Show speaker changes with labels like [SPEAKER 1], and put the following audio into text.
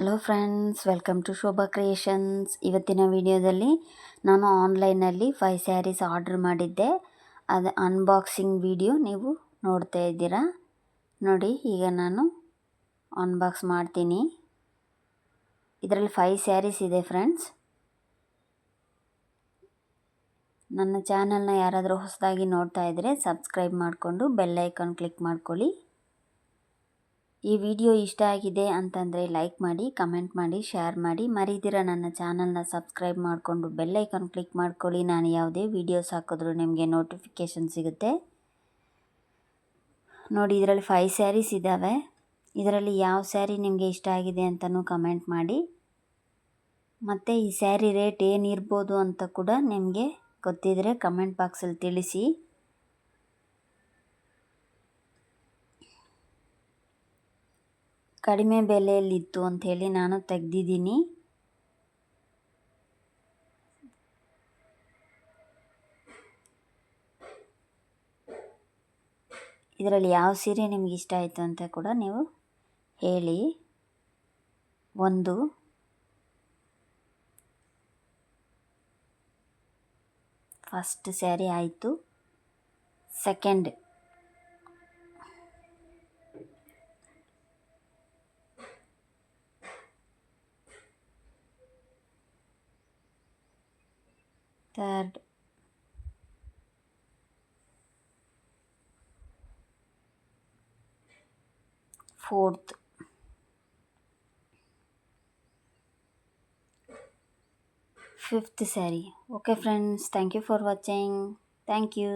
[SPEAKER 1] Hello friends, welcome to Shobha creations. ಇವತ್ತಿನ ವಿಡಿಯೋದಲ್ಲಿ ನಾನು ಆನ್ಲೈನಲ್ಲಿ 5 ಸ್ಯಾರೀಸ್ ಆರ್ಡರ್ ಮಾಡಿದ್ದೆ. ಅದು ಅನ್ಬಾಕ್ಸಿಂಗ್ ವಿಡಿಯೋ ನೀವು ನೋಡ್ತಾ ಇದ್ದೀರಾ. ನೋಡಿ, ಈಗ ನಾನು ಅನ್ಬಾಕ್ಸ್ ಮಾಡ್ತೀನಿ. ಇದರಲ್ಲಿ 5 ಸ್ಯಾರೀಸ್ ಇದೆ ಫ್ರೆಂಡ್ಸ್. ನನ್ನ ಚಾನಲ್ನ ಯಾರಾದರೂ ಹೊಸದಾಗಿ ನೋಡ್ತಾ ಇದ್ದರೆ ಸಬ್ಸ್ಕ್ರೈಬ್ ಮಾಡಿಕೊಂಡು ಬೆಲ್ ಐಕಾನ್ ಕ್ಲಿಕ್ ಮಾಡ್ಕೊಳ್ಳಿ. ಈ ವಿಡಿಯೋ ಇಷ್ಟ ಆಗಿದೆ ಅಂತಂದರೆ ಲೈಕ್ ಮಾಡಿ, ಕಮೆಂಟ್ ಮಾಡಿ, ಶೇರ್ ಮಾಡಿ. ಮರಿದಿರ ನನ್ನ ಚಾನಲ್ನ ಸಬ್ಸ್ಕ್ರೈಬ್ ಮಾಡಿಕೊಂಡು ಬೆಲ್ ಐಕಾನ್ ಕ್ಲಿಕ್ ಮಾಡ್ಕೊಳ್ಳಿ. ನಾನು ಯಾವುದೇ ವೀಡಿಯೋಸ್ ಹಾಕಿದ್ರೂ ನಿಮಗೆ ನೋಟಿಫಿಕೇಷನ್ ಸಿಗುತ್ತೆ. ನೋಡಿ, ಇದರಲ್ಲಿ 5 ಸ್ಯಾರೀಸ್ ಇದ್ದಾವೆ. ಇದರಲ್ಲಿ ಯಾವ ಸ್ಯಾರಿ ನಿಮಗೆ ಇಷ್ಟ ಆಗಿದೆ ಅಂತಲೂ ಕಮೆಂಟ್ ಮಾಡಿ. ಮತ್ತು ಈ ಸ್ಯಾರಿ ರೇಟ್ ಏನಿರ್ಬೋದು ಅಂತ ಕೂಡ ನಿಮಗೆ ಗೊತ್ತಿದ್ದರೆ ಕಮೆಂಟ್ ಬಾಕ್ಸಲ್ಲಿ ತಿಳಿಸಿ. ಕಡಿಮೆ ಬೆಲೆಯಲ್ಲಿತ್ತು ಅಂಥೇಳಿ ನಾನು ತೆಗೆದಿದ್ದೀನಿ. ಇದರಲ್ಲಿ ಯಾವ ಸೀರೆ ನಿಮ್ಗೆ ಇಷ್ಟ ಆಯಿತು ಅಂತ ಕೂಡ ನೀವು ಹೇಳಿ. ಒಂದು ಫಸ್ಟ್ ಸ್ಯಾರಿ ಆಯಿತು. Second, third, fourth, fifth sari. Okay friends, thank you for watching. Thank you.